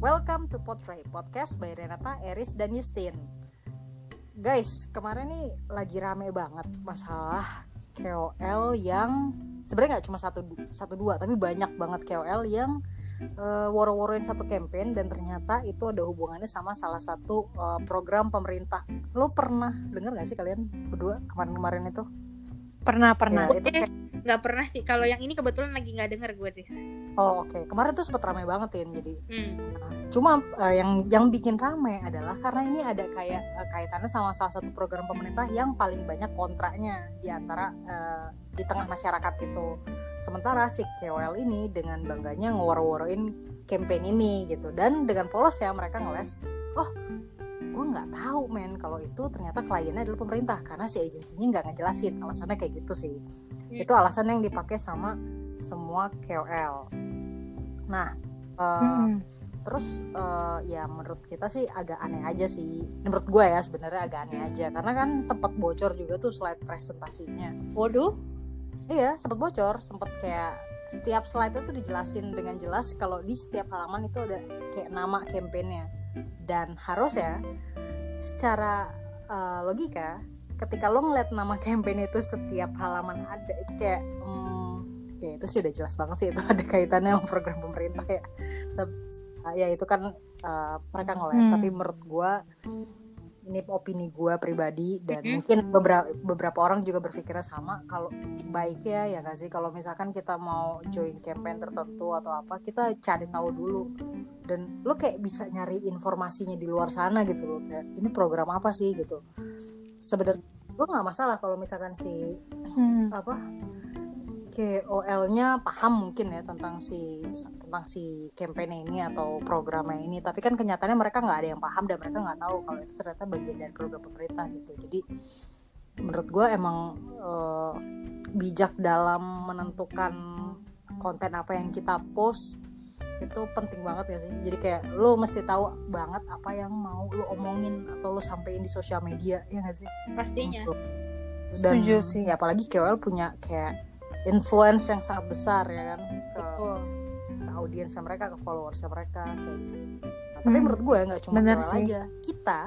Welcome to Potray, podcast by Renata, Eris, dan Justin. Guys, kemarin nih lagi rame banget masalah KOL yang sebenarnya nggak cuma satu dua, tapi banyak banget KOL yang woro-woroin satu campaign dan ternyata itu ada hubungannya sama salah satu program pemerintah. Lo pernah dengar nggak sih kalian berdua kemarin itu? Pernah. Ya, itu nggak pernah sih. Kalau yang ini kebetulan lagi nggak denger gue, Riz. Oh oke. Kemarin tuh sempet ramai banget ya. Jadi cuma yang bikin ramai adalah karena ini ada kayak kaitannya sama salah satu program pemerintah yang paling banyak kontraknya di antara di tengah masyarakat gitu. Sementara si KOL ini dengan bangganya ngeworo-woroin campaign ini gitu, dan dengan polos ya mereka ngeles, oh gue nggak tahu men kalau itu ternyata kliennya adalah pemerintah, karena si agensinya nggak ngejelasin. Alasannya kayak gitu sih. Itu alasan yang dipakai sama semua KOL. Nah terus ya menurut kita sih agak aneh aja sih. Menurut gue ya sebenarnya agak aneh aja, karena kan sempat bocor juga tuh slide presentasinya. Waduh. Iya, sempat bocor, sempat kayak setiap slide itu dijelasin dengan jelas kalau di setiap halaman itu ada kayak nama campaignnya. Dan harus ya secara logika ketika lo ngeliat nama campaign itu setiap halaman ada, itu kayak ya itu sih udah jelas banget sih itu ada kaitannya sama program pemerintah ya. Ya itu kan mereka ngeliat, tapi menurut gue ini opini gue pribadi dan mungkin beberapa orang juga berpikirnya sama, kalau baiknya ya nggak sih kalau misalkan kita mau join campaign tertentu atau apa, kita cari tahu dulu dan lo kayak bisa nyari informasinya di luar sana gitu loh, kayak ini program apa sih gitu. Sebenarnya gue nggak masalah kalau misalkan si KOL-nya paham mungkin ya tentang si campaign ini atau programnya ini, tapi kan kenyataannya mereka nggak ada yang paham dan mereka nggak tahu kalau itu ternyata bagian dari program pemerintah gitu. Jadi menurut gue emang bijak dalam menentukan konten apa yang kita post itu penting banget ya sih. Jadi kayak lo mesti tahu banget apa yang mau lo omongin atau lo sampein di sosial media, ya nggak sih? Pastinya. Dan setuju sih. ya apalagi KOL punya kayak influence yang sangat besar ya kan ke audiensnya mereka, ke followersnya mereka kayak. Nah, tapi menurut gue nggak cuma KOL aja, kita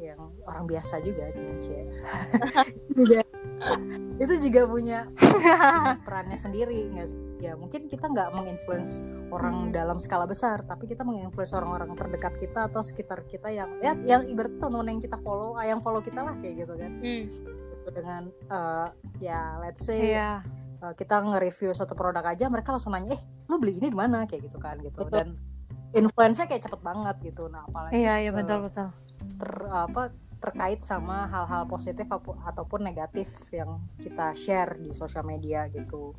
yang orang biasa juga sih itu juga punya perannya sendiri nggak sih? Ya mungkin kita nggak menginfluence orang dalam skala besar, tapi kita menginfluence orang-orang terdekat kita atau sekitar kita yang ibaratnya teman-teman yang kita follow, yang follow kita lah kayak gitu kan. Dengan ya let's say kita nge-review satu produk aja, mereka langsung nanya, lu beli ini di mana kayak gitu kan gitu. Betul. Dan influence-nya kayak cepet banget gitu. Nah apalagi betul terkait sama hal-hal positif ataupun negatif yang kita share di sosial media gitu.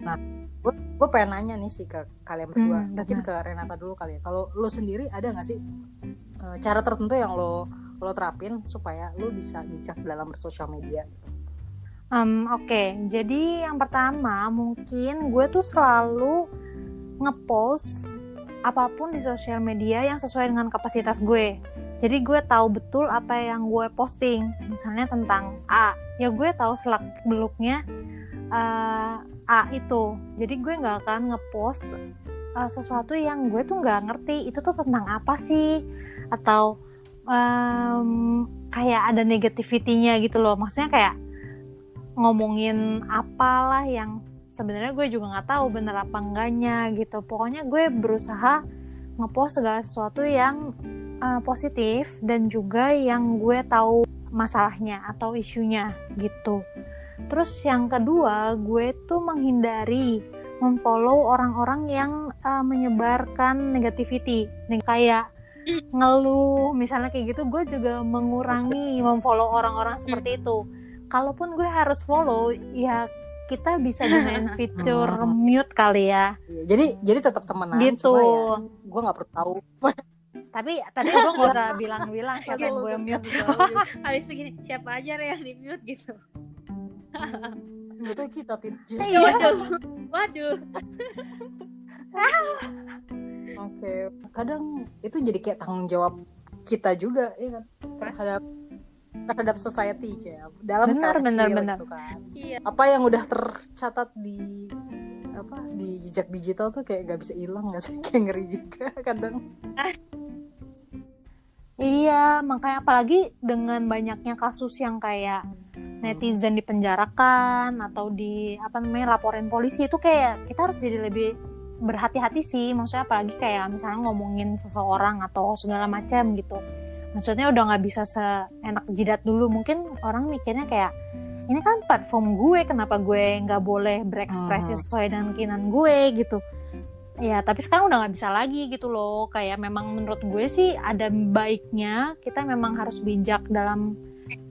Nah gue pengen nanya nih sih ke kalian berdua, mungkin ke Renata dulu kali ya. Kalau lu sendiri ada nggak sih cara tertentu yang lo terapin supaya lu bisa bijak dalam bersosial media? Oke. Jadi yang pertama mungkin gue tuh selalu ngepost apapun di sosial media yang sesuai dengan kapasitas gue. Jadi gue tahu betul apa yang gue posting. Misalnya tentang A, ya gue tahu selak beluknya A itu. Jadi gue nggak akan ngepost sesuatu yang gue tuh nggak ngerti itu tuh tentang apa sih, atau kayak ada negativity-nya gitu loh. Maksudnya kayak ngomongin apalah yang sebenarnya gue juga nggak tahu bener apa enggaknya gitu. Pokoknya gue berusaha ngepost segala sesuatu yang positif dan juga yang gue tahu masalahnya atau isunya gitu. Terus yang kedua, gue tuh menghindari memfollow orang-orang yang menyebarkan negativity, kayak ngeluh misalnya kayak gitu. Gue juga mengurangi memfollow orang-orang seperti itu. Kalaupun gue harus follow, ya kita bisa gunain fitur mute kali ya. Jadi tetap temenan gitu. Cuma ya gue nggak perlu tahu. Tapi tadi gue nggak usah bilang siapa yang gue mute. Habis itu gini, siapa aja yang di mute gitu. Itu kita Waduh. Oke. Kadang itu jadi kayak tanggung jawab kita juga ya kan, terhadap society dalam skala kecil gitu kan. Iya. Apa yang udah tercatat di di jejak digital tuh kayak gak bisa hilang nggak sih? Kayak ngeri juga kadang. Iya, makanya apalagi dengan banyaknya kasus yang kayak netizen dipenjarakan atau laporin polisi, itu kayak kita harus jadi lebih berhati-hati sih. Maksudnya apalagi kayak misalnya ngomongin seseorang atau segala macam gitu. Maksudnya udah nggak bisa seenak jidat dulu. Mungkin orang mikirnya kayak ini kan platform gue, kenapa gue nggak boleh berekspresi sesuai dengan keinginan gue gitu. Ya, tapi sekarang udah nggak bisa lagi gitu loh. Kayak memang menurut gue sih ada baiknya kita memang harus bijak dalam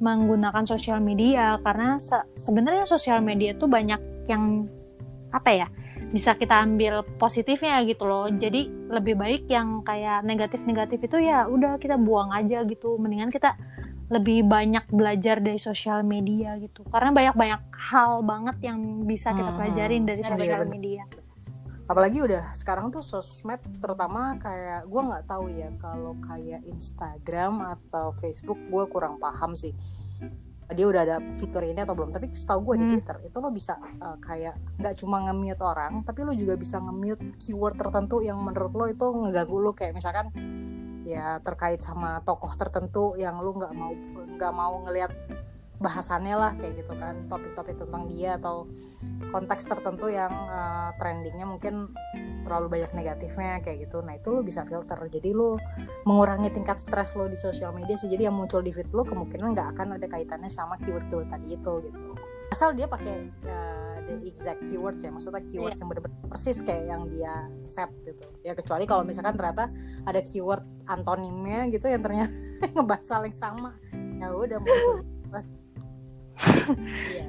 menggunakan sosial media, karena sebenarnya sosial media tuh banyak yang bisa kita ambil positifnya gitu loh. Jadi lebih baik yang kayak negatif-negatif itu ya udah kita buang aja gitu. Mendingan kita lebih banyak belajar dari sosial media gitu. Karena banyak hal banget yang bisa kita pelajarin dari sosial media. Apalagi udah sekarang tuh sosmed, terutama kayak gue nggak tahu ya kalau kayak Instagram atau Facebook, gue kurang paham sih dia udah ada fitur ini atau belum. Tapi setahu gue di Twitter itu lo bisa kayak nggak cuma nge-mute orang, tapi lo juga bisa nge-mute keyword tertentu yang menurut lo itu ngeganggu lo, kayak misalkan ya terkait sama tokoh tertentu yang lo nggak mau ngelihat bahasannya lah, kayak gitu kan, topik-topik tentang dia atau konteks tertentu yang trendingnya mungkin terlalu banyak negatifnya kayak gitu. Nah itu lo bisa filter, jadi lo mengurangi tingkat stres lo di sosial media sih. Jadi yang muncul di feed lo kemungkinan nggak akan ada kaitannya sama keyword-keyword tadi itu gitu, asal dia pakai the exact keywords ya, maksudnya keywords yang benar-benar persis kayak yang dia set gitu ya. Kecuali kalau misalkan ternyata ada keyword antonimnya gitu yang ternyata ngebahas hal yang sama, ya udah muncul.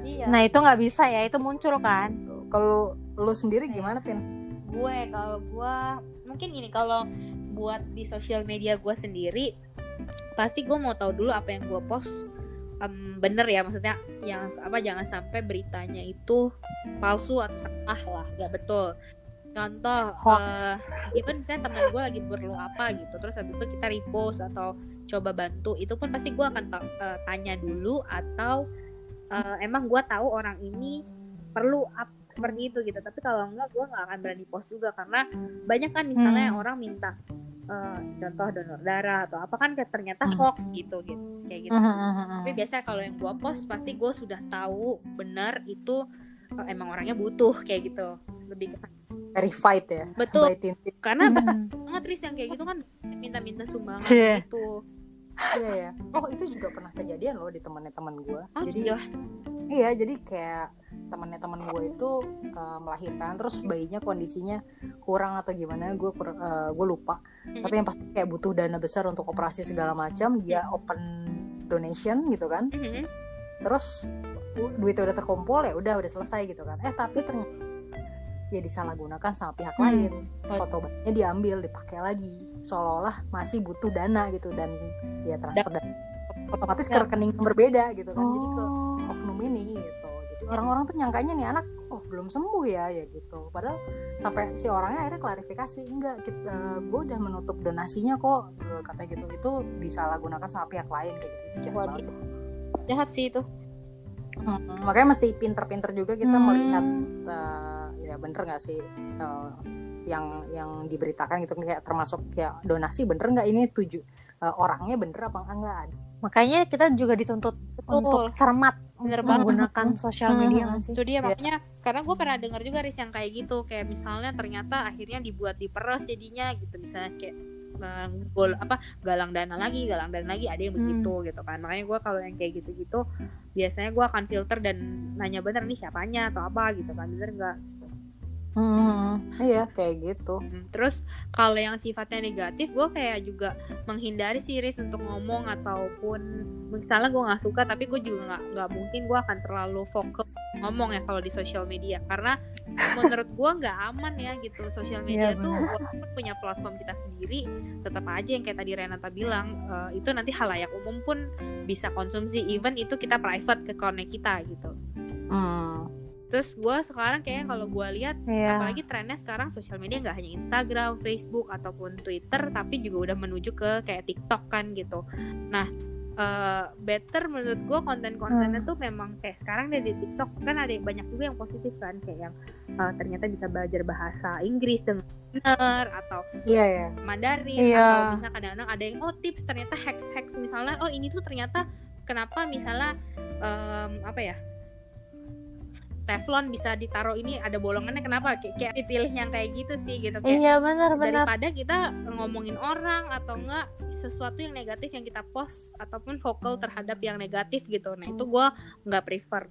Iya. Nah itu nggak bisa ya, itu muncul kan. Kalau lu sendiri gimana, Tin? Kalau gue mungkin gini, kalau buat di sosial media gue sendiri pasti gue mau tahu dulu apa yang gue post bener ya, maksudnya yang jangan sampai beritanya itu palsu atau salah lah, nggak betul. Contoh even misalnya teman gue lagi perlu apa gitu, terus habis itu kita repost atau coba bantu, itu pun pasti gue akan tanya dulu, atau emang gue tahu orang ini perlu seperti itu gitu. Tapi kalau enggak, gue nggak akan berani post juga, karena banyak kan misalnya orang minta contoh donor darah atau apa kan ternyata hoax gitu kayak gitu. Tapi biasanya kalau yang gue post pasti gue sudah tahu benar itu emang orangnya butuh kayak gitu, lebih ke verified ya. Betul. Karena banget Riz yang kayak gitu kan minta sumbangan gitu. Iya ya. Oh itu juga pernah kejadian loh di teman gue. Jadi iya, jadi kayak teman gue itu melahirkan, terus bayinya kondisinya kurang atau gimana, gue lupa. Tapi yang pasti kayak butuh dana besar untuk operasi segala macam, dia open donation gitu kan. Terus duitnya udah terkumpul, ya udah selesai gitu kan. Tapi ternyata ya disalahgunakan sama pihak lain. Foto bayinya diambil, dipakai lagi seolah-olah masih butuh dana gitu, dan ya transfer dana otomatis ke rekening yang berbeda gitu kan. Jadi ke oknum ini gitu. Jadi orang-orang tuh nyangkanya nih anak belum sembuh ya gitu. Padahal sampai si orangnya akhirnya klarifikasi, enggak, gue udah menutup donasinya kok, katanya gitu. Itu disalahgunakan sama pihak lain kayak gitu. Itu jahat banget sih. Jahat sih itu. Makanya mesti pinter-pinter juga kita melihat ya bener nggak sih yang diberitakan gitu, kayak termasuk ya donasi bener nggak ini orangnya bener apa enggak. Makanya kita juga dituntut untuk cermat menggunakan sosial media nggak sih? Itu dia makanya, karena gue pernah dengar juga Riz yang kayak gitu, kayak misalnya ternyata akhirnya dibuat diperas jadinya gitu, misalnya kayak galang dana lagi ada yang begitu gitu kan. Makanya gue kalau yang kayak gitu biasanya gue akan filter dan nanya bener nih siapanya atau apa gitu kan, bener nggak. Iya kayak gitu. Terus kalau yang sifatnya negatif, gue kayak juga menghindari series untuk ngomong, ataupun misalnya gue nggak suka tapi gue juga nggak mungkin gue akan terlalu fokus ngomong ya kalau di sosial media, karena menurut gue nggak aman ya gitu. Sosial media tuh walaupun punya platform kita sendiri, tetap aja yang kayak tadi Renata bilang, itu nanti halayak umum pun bisa konsumsi, even itu kita private ke connect kita gitu. Terus gue sekarang kayaknya kalau gue lihat, apalagi trennya sekarang sosial media nggak hanya Instagram, Facebook ataupun Twitter, tapi juga udah menuju ke kayak TikTok kan gitu. Nah better menurut gue konten-kontennya tuh memang kayak sekarang deh di TikTok kan ada banyak juga yang positif kan, kayak yang ternyata bisa belajar bahasa Inggris dengan benar atau Mandarin atau bisa kadang-kadang ada yang tips ternyata hacks misalnya ini tuh ternyata kenapa misalnya teflon bisa ditaruh ini ada bolongannya kenapa, kayak dipilih yang kayak gitu sih gitu, kayak benar daripada kita ngomongin orang atau enggak sesuatu yang negatif yang kita post ataupun vokal terhadap yang negatif gitu. Nah itu gue nggak prefer.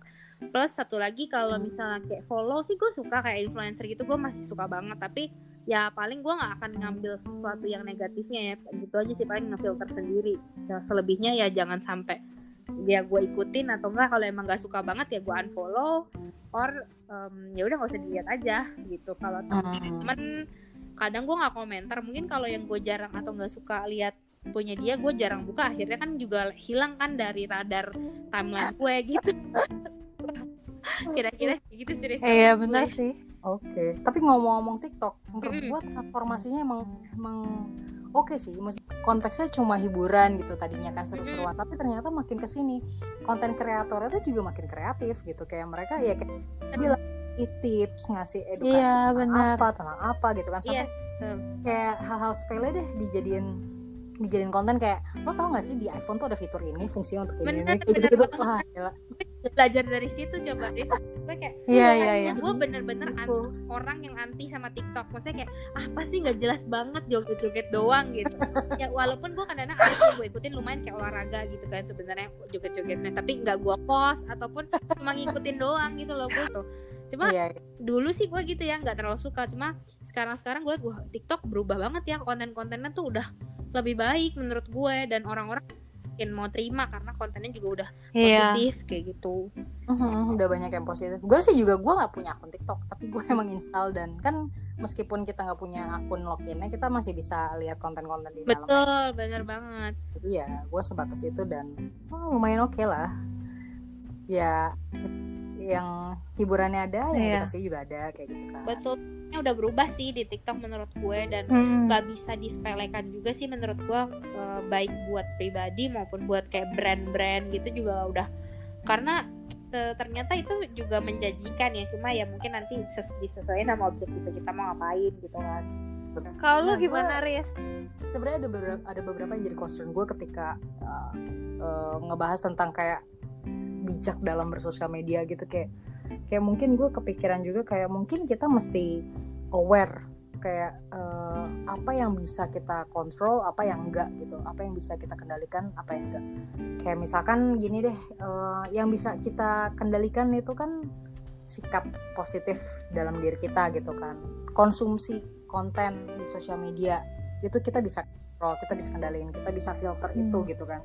Plus satu lagi kalau misalnya kayak follow sih gue suka, kayak influencer gitu gue masih suka banget, tapi ya paling gue nggak akan ngambil sesuatu yang negatifnya ya, gitu aja sih, paling ngefilter sendiri. Ya, selebihnya ya jangan sampai ya gue ikutin, atau enggak kalau emang nggak suka banget ya gue unfollow or ya udah nggak usah dilihat aja gitu. Kalau temen kadang gue nggak komentar, mungkin kalau yang gue jarang atau nggak suka lihat punya dia gue jarang buka, akhirnya kan juga hilang kan dari radar timeline gue gitu. Kira-kira gitu sih. Iya benar sih. Oke. Tapi ngomong-ngomong TikTok, menurut gue transformasinya emang oke sih. Konteksnya cuma hiburan gitu tadinya kan seru-seruan, tapi ternyata makin kesini konten kreatornya tuh juga makin kreatif gitu, kayak mereka ya kayak bilang tips, ngasih edukasi tentang apa gitu kan, sampai kayak hal-hal sepele deh dijadiin konten. Kayak lo tau gak sih di iPhone tuh ada fitur ini, fungsinya untuk ini gitu. Wah gila, belajar dari situ coba deh. Gue kayak gue bener-bener orang yang anti sama TikTok, maksudnya kayak apa sih nggak jelas banget, joget-joget doang gitu. Ya walaupun gue kadang-kadang ada yang gue ikutin lumayan kayak olahraga gitu kan sebenarnya joget-jogetnya, tapi nggak gue post ataupun cuma ngikutin doang gitu loh gue tuh. Cuma dulu sih gue gitu ya, nggak terlalu suka. Cuma sekarang gue TikTok berubah banget ya, konten-kontennya tuh udah lebih baik menurut gue, dan orang-orang makin mau terima karena kontennya juga udah positif kayak gitu. Udah banyak yang positif. Gue sih juga, gue nggak punya akun TikTok, tapi gue emang install, dan kan meskipun kita nggak punya akun loginnya, kita masih bisa lihat konten-konten di dalam. Betul, bener banget. Iya, gue sebatas itu dan lumayan oke lah. Ya, yang hiburannya ada, yang edukasi juga ada kayak gitu kan. Betul. Ini udah berubah sih di TikTok menurut gue, dan gak bisa disepelekan juga sih menurut gue, baik buat pribadi maupun buat kayak brand-brand gitu juga udah, karena ternyata itu juga menjanjikan ya, cuma ya mungkin nanti disesuaikan sama objektif kita mau ngapain gitu kan. Kalau lu gimana, Riz? Sebenarnya ada beberapa yang jadi concern gue ketika ngebahas tentang kayak bijak dalam bersosial media gitu, kayak mungkin gue kepikiran juga kayak mungkin kita mesti aware kayak apa yang bisa kita kontrol, apa yang enggak gitu, apa yang bisa kita kendalikan, apa yang enggak. Kayak misalkan gini deh, yang bisa kita kendalikan itu kan sikap positif dalam diri kita gitu kan. Konsumsi konten di sosial media itu kita bisa kontrol, kita bisa kendaliin, kita bisa filter itu gitu kan.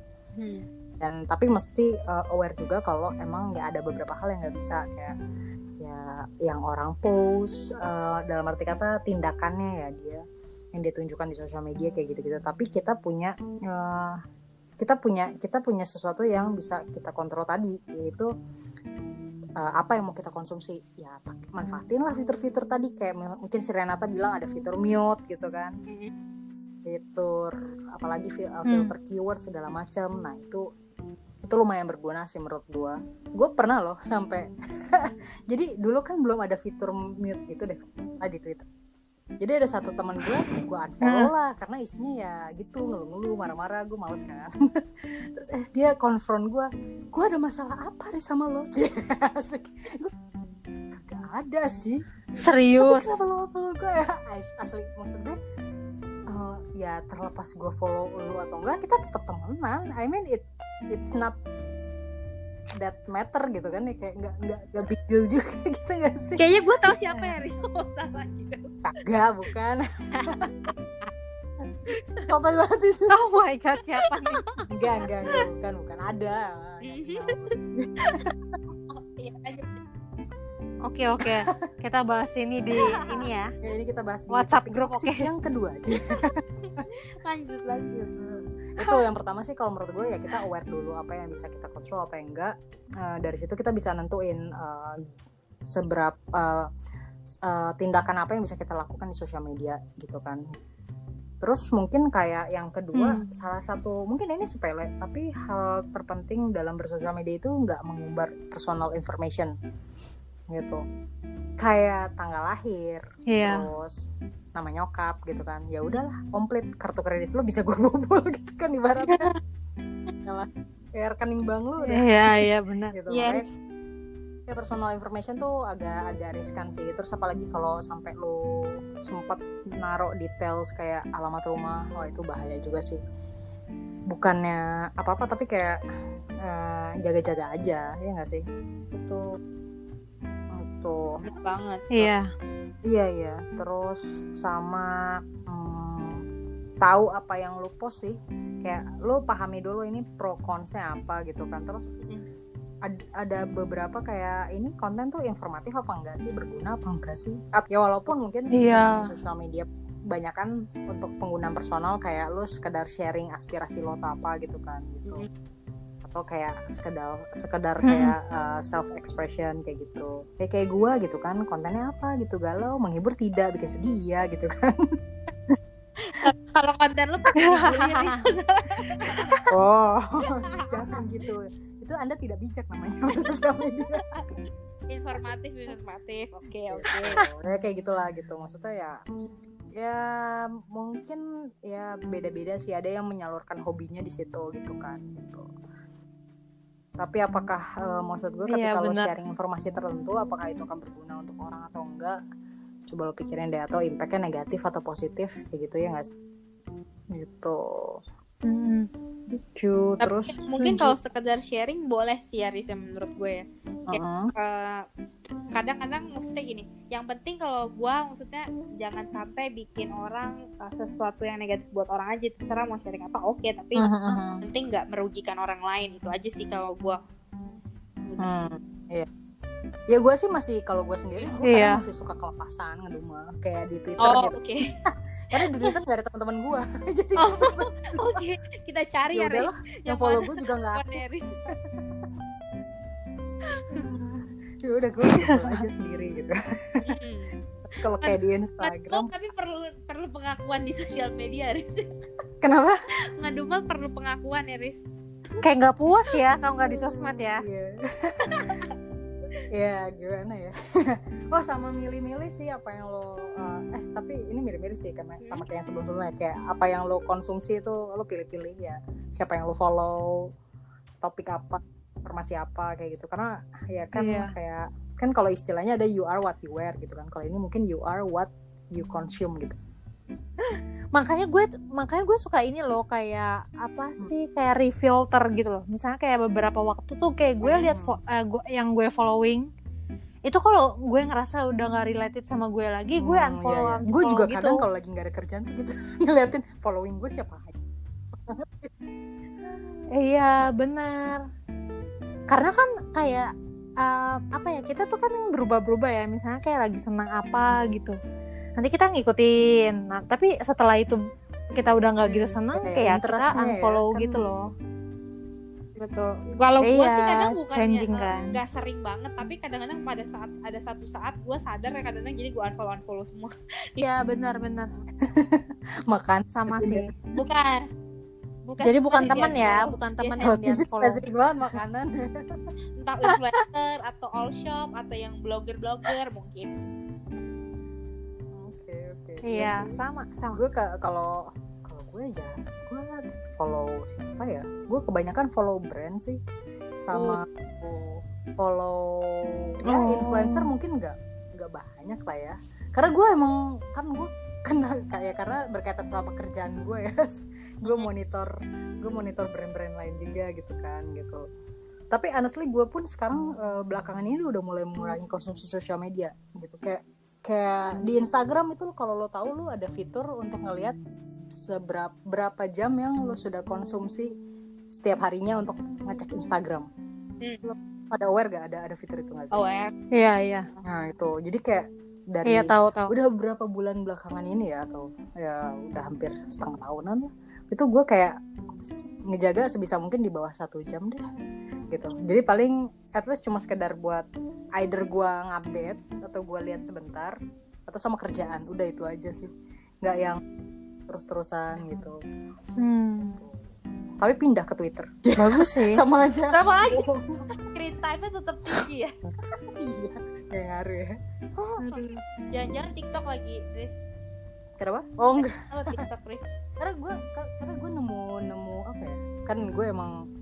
Dan tapi mesti aware juga kalau emang ya ada beberapa hal yang nggak bisa, kayak ya yang orang post dalam arti kata tindakannya ya dia yang ditunjukkan di sosial media kayak gitu-gitu. Tapi kita punya sesuatu yang bisa kita kontrol tadi, yaitu apa yang mau kita konsumsi. Ya manfaatin lah fitur-fitur tadi, kayak mungkin si Renata bilang ada fitur mute gitu kan, fitur apalagi filter keyword segala macam. Nah itu lumayan berguna sih menurut gue pernah loh sampai jadi dulu kan belum ada fitur mute gitu deh di Twitter. Jadi ada satu teman gue unfollow lah karena isinya ya gitu ngeluh-ngeluh, marah-marah, gue males kan. Terus dia konfront gue ada masalah apa nih sama lo? Gak ada sih, serius. Tapi kenapa lo follow gue ya? Asli maksudnya ya terlepas gue follow lu atau enggak, kita tetap temenan. I mean it's not that matter gitu kan ya, kayak nggak big deal juga gitu nggak sih? Kayaknya gue tahu siapa ya Riz, salah gitu. Kagak, bukan. Sotoy banget itu. Oh my god, siapa nih? Enggak, bukan ada. Oke. Kita bahas ini di ini ya. Ini kita bahas di WhatsApp grup yang kedua aja. Lanjut. Itu yang pertama sih kalau menurut gue ya kita aware dulu apa yang bisa kita kontrol, apa yang enggak. Dari situ kita bisa nentuin seberapa tindakan apa yang bisa kita lakukan di sosial media gitu kan. Terus mungkin kayak yang kedua, salah satu mungkin ini sepele, tapi hal terpenting dalam bersosial media itu nggak mengumbar personal information gitu. Kayak tanggal lahir, terus nama nyokap gitu kan. Ya udahlah, komplit, kartu kredit lu bisa gue bobol gitu kan ibaratnya. Kayak rekening bank lu udah. Iya benar. Gitu. Yes. Ya personal information tuh agak riskan sih. Terus apalagi kalau sampai lu sempat naruh details kayak alamat rumah, wah itu bahaya juga sih. Bukannya apa-apa tapi kayak jaga-jaga aja, ya nggak sih? Itu Bener banget. Iya. Terus sama tahu apa yang lu post sih. Kayak lu pahami dulu ini pro konnya apa gitu kan. Terus ada beberapa kayak ini konten tuh informatif apa enggak sih, berguna apa enggak sih, ya walaupun mungkin di sosial media banyak kan untuk penggunaan personal kayak lu sekedar sharing aspirasi lo atau apa gitu kan gitu, atau kayak sekedar kayak self expression kayak gitu, kayak gua gitu kan, kontennya apa gitu, galau, menghibur, tidak, bikin sedih ya gitu kan. Kalau konten lu oh jangan gitu, itu Anda tidak bijak namanya sosial media. informatif. Oke. Ya kayak gitulah gitu, maksudnya ya mungkin ya beda-beda sih, ada yang menyalurkan hobinya di situ gitu kan gitu. Tapi apakah maksud gue ketika lo sharing informasi tertentu, apakah itu akan berguna untuk orang atau enggak, coba lo pikirin deh, atau impactnya negatif atau positif kayak gitu ya nggak sih gitu. Lucu. Terus mungkin kalau sekedar sharing boleh sih ya Riz, menurut gue ya. Kadang-kadang maksudnya gini, yang penting kalau gue maksudnya jangan sampai bikin orang sesuatu yang negatif buat orang aja, terserah mau sharing apa oke, tapi penting nggak merugikan orang lain, itu aja sih kalau gue. Iya. Ya gue sih masih, kalau gue sendiri gue kadang masih suka kelepasan ngedumel kayak di Twitter gitu. Karena di Twitter gak ada teman-teman gue. Jadi oke, kita cari ya Riz. Yang follow gue juga gak aktif. Ya udah gue follow aja sendiri gitu. Kalau kayak di Instagram. Tapi perlu pengakuan di sosial media Riz. Kenapa? Ngedumel perlu pengakuan ya Riz. Kayak gak puas ya kalau gak di sosmed ya. Iya. Ya gimana ya. Oh sama milih-milih sih apa yang lo tapi ini mirip-mirip sih karena sama kayak yang sebelum-sebelumnya, kayak apa yang lo konsumsi itu lo pilih-pilih ya, siapa yang lo follow, topik apa, informasi apa kayak gitu. Karena ya kan kayak kan kalau istilahnya ada you are what you wear gitu kan, kalau ini mungkin you are what you consume gitu. Makanya gue suka ini loh, kayak apa sih, kayak refilter gitu loh. Misalnya kayak beberapa waktu tuh kayak gue lihat yang gue following itu, kalau gue ngerasa udah nggak related sama gue lagi, gue unfollow. Gue juga gitu. Kadang kalau lagi nggak ada kerjaan tuh gitu ngeliatin following gue siapa aja. Iya benar. Karena kan kayak apa ya, kita tuh kan berubah-berubah ya. Misalnya kayak lagi senang apa gitu, nanti kita ngikutin. Nah tapi setelah itu kita udah nggak gitu senang, kayak kita unfollow ya, kan? Gitu loh. Betul. Kalau gue sih kadang bukannya nggak sering banget, tapi kadang-kadang pada saat ada satu saat gue sadar ya, kadang-kadang jadi gue unfollow semua. Iya benar. Makan sama sih. Bukan. Jadi bukan teman ya, bukan teman yang dia follow. Spesifik banget makanan. Entah influencer atau all shop atau yang blogger mungkin. Oke. Iya, sama. Gue kalau gue aja, gue follow siapa ya? Gue kebanyakan follow brand sih, sama follow influencer mungkin nggak banyak lah ya. Karena gue emang kan gue karena berkaitan sama pekerjaan gue ya, gue monitor brand-brand lain juga gitu kan gitu. Tapi honestly gue pun sekarang belakangan ini udah mulai mengurangi konsumsi sosial media gitu. Kayak di Instagram itu kalau lo tahu, lo ada fitur untuk ngelihat berapa jam yang lo sudah konsumsi setiap harinya untuk ngecek Instagram. Lo pada aware gak ada fitur itu nggak sih? Aware. Iya. Nah itu jadi kayak dari tahu. Udah beberapa bulan belakangan ini ya, atau ya udah hampir setengah tahunan lah, itu gue kayak ngejaga sebisa mungkin di bawah 1 jam deh gitu. Jadi paling at least cuma sekedar buat either gue ngupdate atau gue lihat sebentar, atau sama kerjaan, udah itu aja sih. Nggak yang terus-terusan gitu. Hmm. Tapi pindah ke Twitter. Bagus sih. Sama aja. Sama aja. Screen time-nya tetap tinggi ya. Iya, gak ngaruh ya. Jangan-jangan TikTok lagi, Riz. Kenapa? Oh enggak. Oh, TikTok, Riz. Karena gue nemu apa ya? Kan gue emang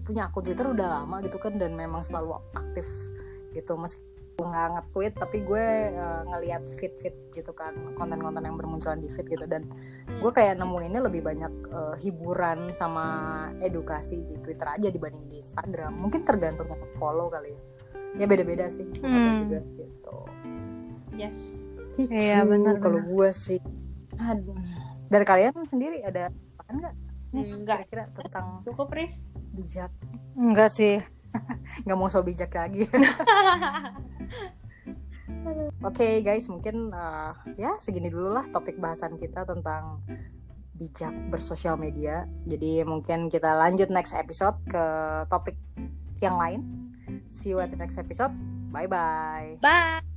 punya akun Twitter udah lama gitu kan, dan memang selalu aktif gitu. Meski nggak nge-tweet, tapi gue ngelihat feed gitu kan, konten-konten yang bermunculan di feed gitu, dan gue kayak nemuinnya lebih banyak hiburan sama edukasi di Twitter aja dibanding di Instagram. Mungkin tergantung yang follow kali ya. Ya beda-beda sih juga gitu. Yes. Gitu. Iya, benar. Kalau gue sih, aduh. Dari kalian sendiri ada apa enggak? Enggak. Kira-kira tentang Cukup, Riz. bijak? Enggak sih. Nggak mau so bijak lagi. Oke, guys, mungkin ya segini dulu lah topik bahasan kita tentang bijak bersosial media. Jadi mungkin kita lanjut next episode ke topik yang lain. See you at the next episode. Bye-bye. Bye.